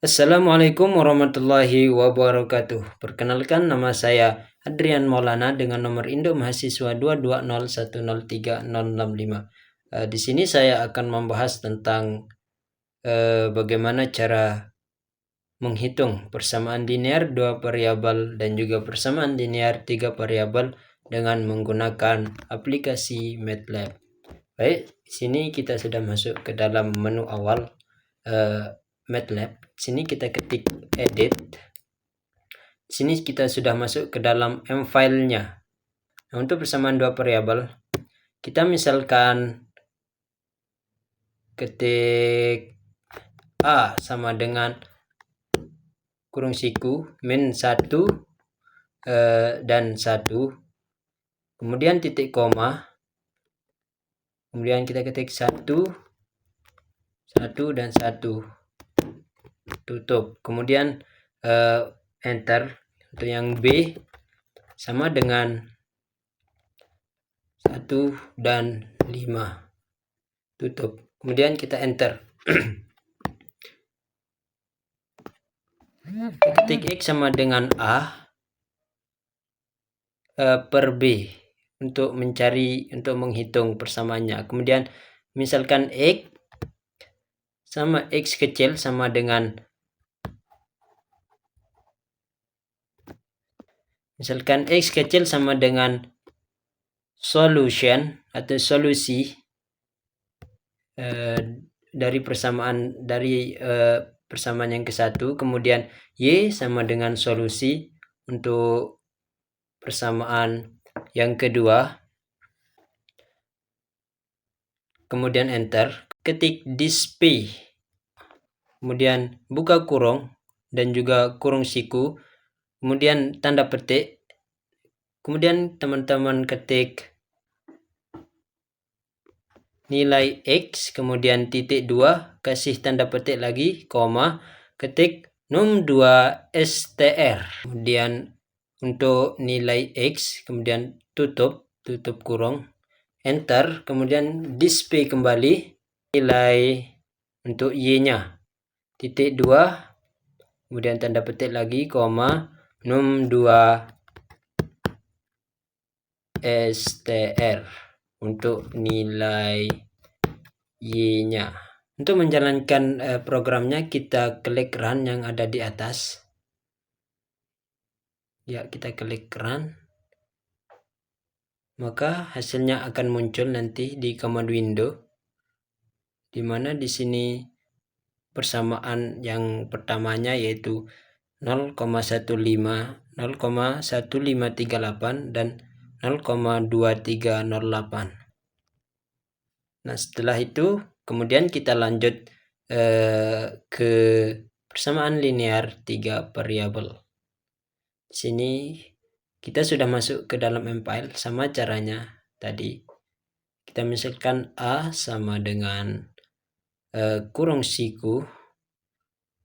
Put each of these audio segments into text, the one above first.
Assalamualaikum warahmatullahi wabarakatuh. Perkenalkan, nama saya Adrian Maulana dengan nomor induk mahasiswa 220103065. Di sini saya akan membahas tentang bagaimana cara menghitung persamaan linear 2 variabel dan juga persamaan linear 3 variabel dengan menggunakan aplikasi MATLAB. Baik, di sini kita sudah masuk ke dalam menu awal MATLAB. Sini kita ketik edit. Sini kita sudah masuk ke dalam M-file-nya. Nah, untuk persamaan 2 variabel, kita misalkan ketik A sama dengan kurung siku min 1 dan 1. Kemudian titik koma. Kemudian kita ketik 1 dan 1. Tutup. Kemudian enter. Untuk yang B sama dengan 1 dan 5. Tutup. Kemudian kita enter. Ketik X sama dengan A per B untuk menghitung persamaannya. Kemudian misalkan X sama X kecil sama dengan solution atau solusi dari persamaan yang ke-1. Kemudian Y sama dengan solusi untuk persamaan yang kedua. Kemudian enter. Ketik display. Kemudian buka kurung dan juga kurung siku. Kemudian tanda petik. Kemudian teman-teman ketik nilai X, kemudian titik 2, kasih tanda petik lagi, koma, ketik num2 str. Kemudian untuk nilai X, kemudian tutup kurung, enter, kemudian display kembali nilai untuk Y-nya, titik 2, kemudian tanda petik lagi, koma, num2 str untuk nilai Y-nya. Untuk menjalankan programnya, kita klik run yang ada di atas. Ya, kita klik run. Maka hasilnya akan muncul nanti di command window, di mana di sini persamaan yang pertamanya yaitu 0,15, 0,1538 dan 0,2308. Nah, setelah itu kemudian kita lanjut ke persamaan linear 3 variabel. Di sini kita sudah masuk ke dalam M-file. Sama caranya tadi. Kita misalkan A sama dengan kurung siku.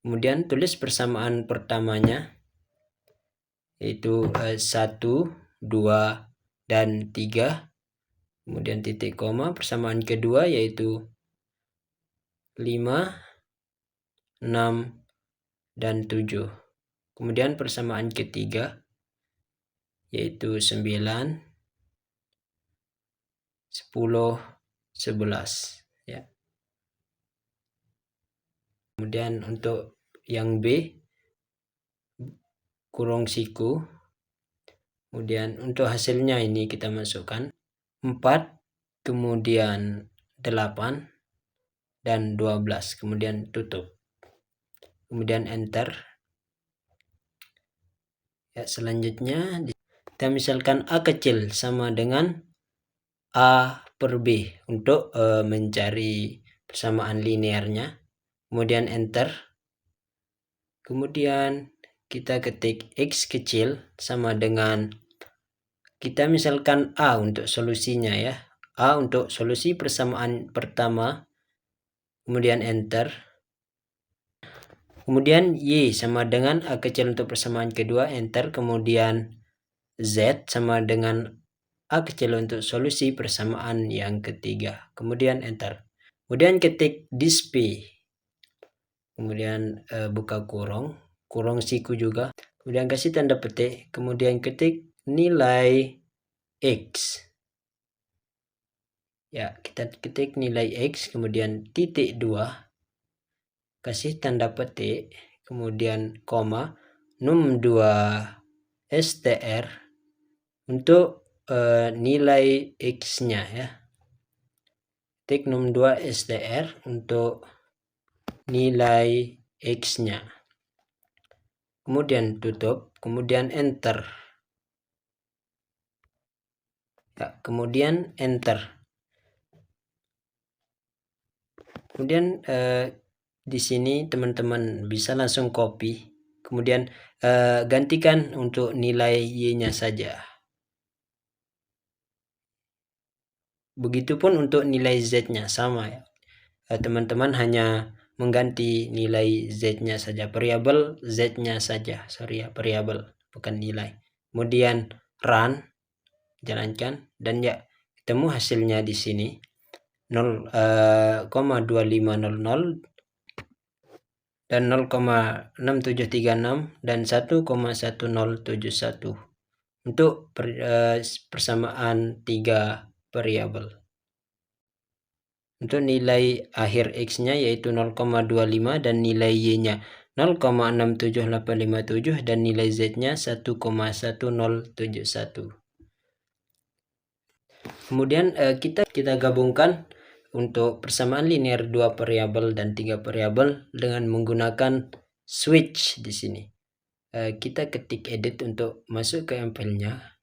Kemudian tulis persamaan pertamanya yaitu 1, 2, dan 3. Kemudian titik koma. Persamaan kedua yaitu 5, 6, dan 7. Kemudian persamaan ketiga yaitu 9, 10, 11. Ya. Kemudian untuk yang B, kurung siku. Kemudian untuk hasilnya ini kita masukkan 4, kemudian 8, dan 12. Kemudian tutup. Kemudian enter. Ya, selanjutnya kita misalkan A kecil sama dengan A per B untuk mencari persamaan linearnya. Kemudian enter. Kemudian kita ketik X kecil sama dengan, kita misalkan A untuk solusinya ya. A untuk solusi persamaan pertama. Kemudian enter. Kemudian Y sama dengan A kecil untuk persamaan kedua, enter. Kemudian Z sama dengan A kecil untuk solusi persamaan yang ketiga. Kemudian enter. Kemudian ketik display. kemudian buka kurung siku juga, kemudian kasih tanda petik, kemudian ketik nilai X. Ya, kita ketik nilai X, kemudian titik 2, kasih tanda petik, kemudian koma, num2 str untuk nilai X-nya ya. Ketik num2 str untuk nilai X-nya. Kemudian tutup, kemudian enter. Ya, kemudian enter. Kemudian di sini teman-teman bisa langsung copy, kemudian gantikan untuk nilai Y-nya saja. Begitupun untuk nilai Z-nya sama ya. Teman-teman hanya mengganti nilai Z-nya saja, variabel Z-nya saja, sorry ya, variabel bukan nilai. Kemudian run, jalankan, dan ya ketemu hasilnya di sini 0,2500 dan 0,6736 dan 1,1071 untuk persamaan 3 variabel. Untuk nilai akhir X-nya yaitu 0,25 dan nilai Y-nya 0,67857 dan nilai Z-nya 1,1071. Kemudian kita gabungkan untuk persamaan linear 2 variabel dan 3 variabel dengan menggunakan switch di sini. Kita ketik edit untuk masuk ke MPL-nya.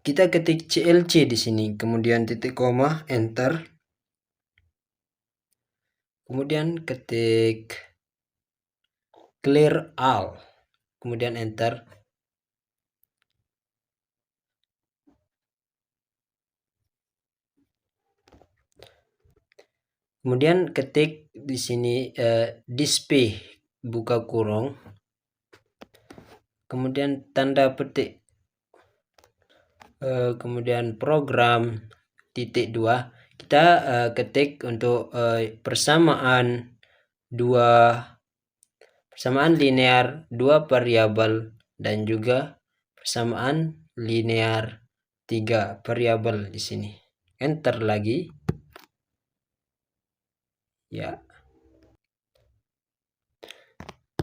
Kita ketik CLC di sini, kemudian titik koma, enter. Kemudian ketik clear all, kemudian enter. Kemudian ketik di sini display buka kurung, kemudian tanda petik, kemudian program titik 2. Kita ketik untuk persamaan linear 2 variabel dan juga persamaan linear 3 variabel di sini. Enter lagi. Ya.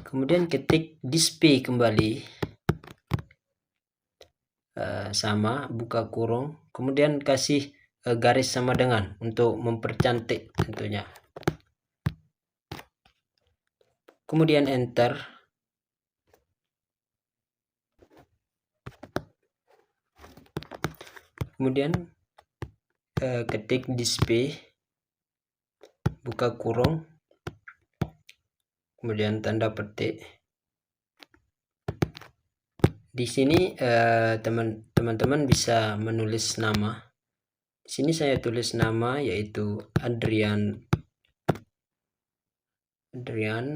Kemudian ketik display kembali. Sama, buka kurung. Kemudian kasih garis sama dengan untuk mempercantik tentunya. Kemudian enter. Kemudian ketik display buka kurung, kemudian tanda petik. Di sini teman-teman bisa menulis nama. Di sini saya tulis nama yaitu Adrian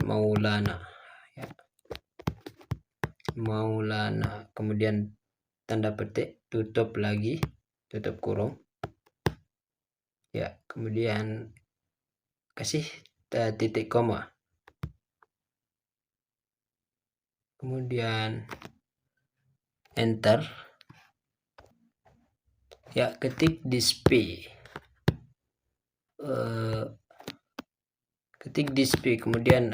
Maulana. Ya. Maulana. Kemudian tanda petik, tutup lagi, tutup kurung. Ya, kemudian kasih titik koma. Kemudian enter. Ya, ketik display. Ketik display. Kemudian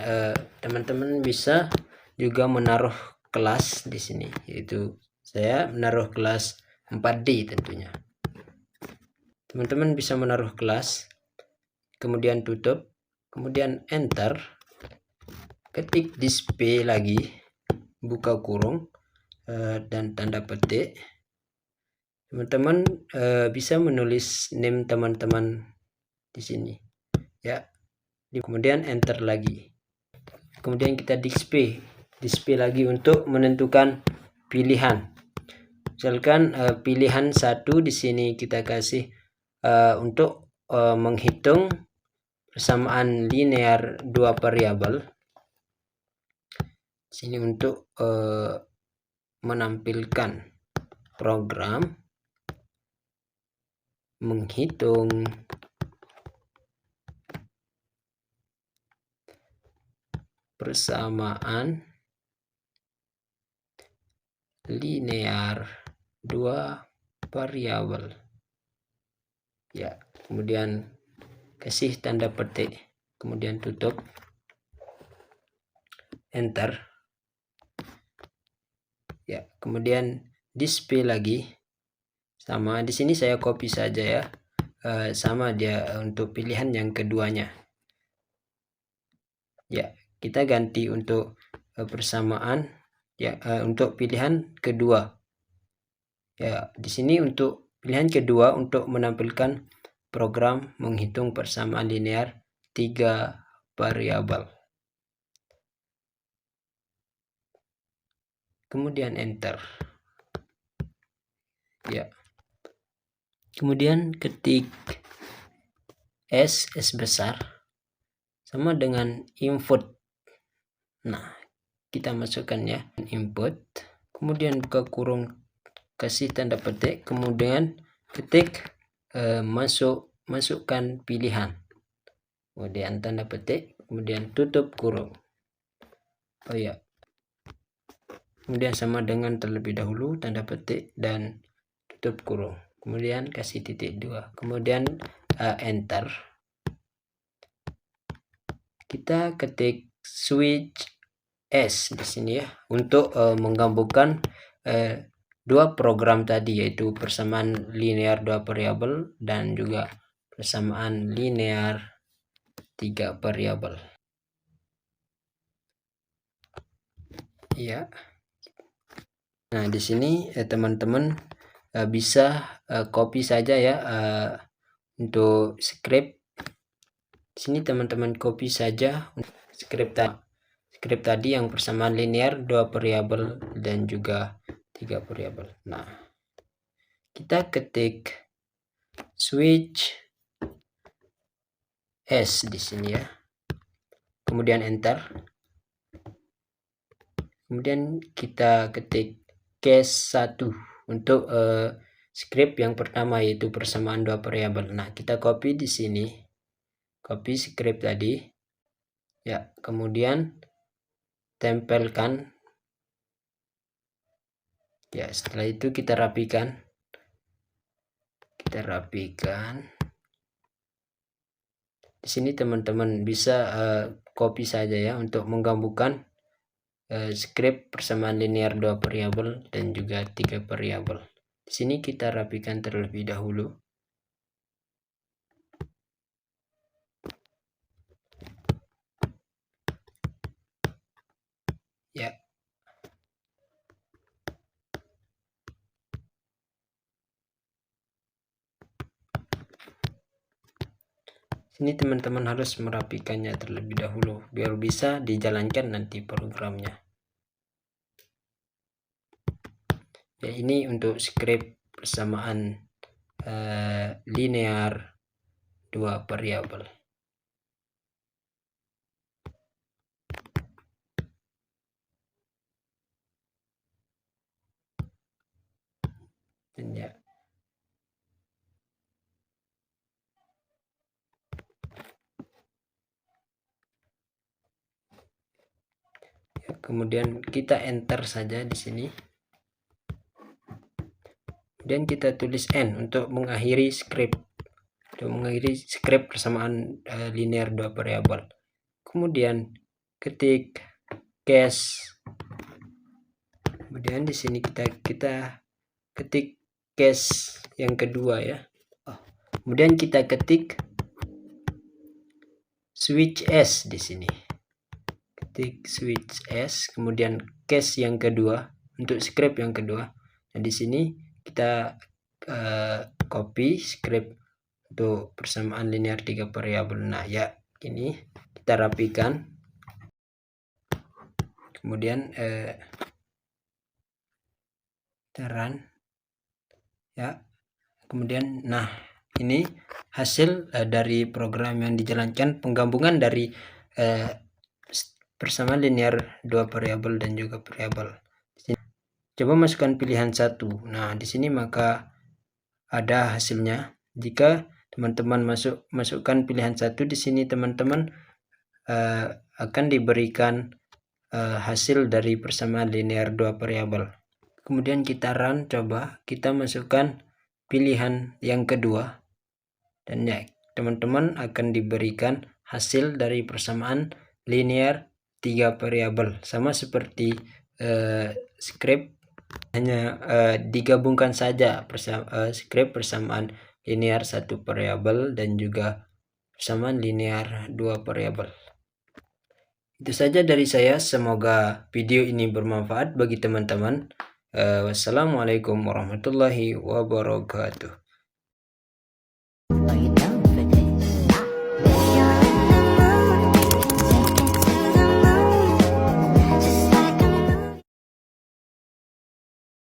teman-teman bisa juga menaruh kelas di sini, yaitu saya menaruh kelas 4D tentunya. Teman-teman bisa menaruh kelas, kemudian tutup, kemudian enter. Ketik display lagi, buka kurung dan tanda petik. Teman-teman bisa menulis name teman-teman di sini ya. Kemudian enter lagi. Kemudian kita display lagi untuk menentukan pilihan. Misalkan pilihan 1 di sini kita kasih untuk menghitung persamaan linear 2 variabel. Sini untuk menampilkan program menghitung persamaan linear dua variabel. Ya, kemudian kasih tanda petik, kemudian tutup, enter. Ya, kemudian display lagi. Sama di sini saya copy saja ya. Sama dia untuk pilihan yang keduanya. Ya, kita ganti untuk persamaan ya, untuk pilihan kedua. Ya, di sini untuk pilihan kedua untuk menampilkan program menghitung persamaan linear 3 variabel. Kemudian enter. Ya. Kemudian ketik S besar sama dengan input. Nah, kita masukkan ya, input, kemudian buka kurung, kasih tanda petik, kemudian ketik masukkan pilihan, kemudian tanda petik, kemudian tutup kurung. Oh ya, kemudian sama dengan terlebih dahulu, tanda petik dan tutup kurung, kemudian kasih titik 2, kemudian enter. Kita ketik switch S di sini ya, untuk menggabungkan dua program tadi, yaitu persamaan linear 2 variabel dan juga persamaan linear 3 variabel. Ya. Nah, di sini teman-teman bisa copy saja ya untuk script. Di sini teman-teman copy saja script tadi yang persamaan linear 2 variabel dan juga 3 variabel. Nah, kita ketik switch S di sini ya. Kemudian enter. Kemudian kita ketik case 1 untuk script yang pertama, yaitu persamaan 2 variabel. Nah, kita copy di sini. Copy script tadi. Ya, kemudian tempelkan. Ya, setelah itu kita rapikan. Di sini teman-teman bisa copy saja ya untuk menggabungkan script persamaan linear 2 variabel dan juga 3 variabel. Di sini kita rapikan terlebih dahulu. Ya. Sini teman-teman harus merapikannya terlebih dahulu biar bisa dijalankan nanti programnya. Ya, ini untuk script persamaan linear 2 variabel. Dan ya. Kemudian kita enter saja di sini. Dan kita tulis N untuk mengakhiri script. Persamaan linear 2 variabel. Kemudian ketik case. Kemudian di sini kita ketik case yang kedua ya. Kemudian kita ketik switch S di sini. Ketik switch S, kemudian case yang kedua untuk script yang kedua. Nah, di sini kita copy script untuk persamaan linear 3 variabel. Nah, ya, ini kita rapikan. Kemudian run ya. Kemudian nah, ini hasil dari program yang dijalankan, penggabungan dari persamaan linear 2 variabel dan juga variabel. Coba masukkan pilihan 1. Nah, di sini maka ada hasilnya. Jika teman-teman masukkan pilihan 1, di sini teman-teman akan diberikan hasil dari persamaan linear dua variabel. Kemudian kita run, coba kita masukkan pilihan yang kedua, dan ya, teman-teman akan diberikan hasil dari persamaan linear 3 variabel, sama seperti script, hanya digabungkan saja script persamaan linear 1 variabel dan juga persamaan linear 2 variabel. Itu saja dari saya, semoga video ini bermanfaat bagi teman-teman. Wassalamualaikum warahmatullahi wabarakatuh.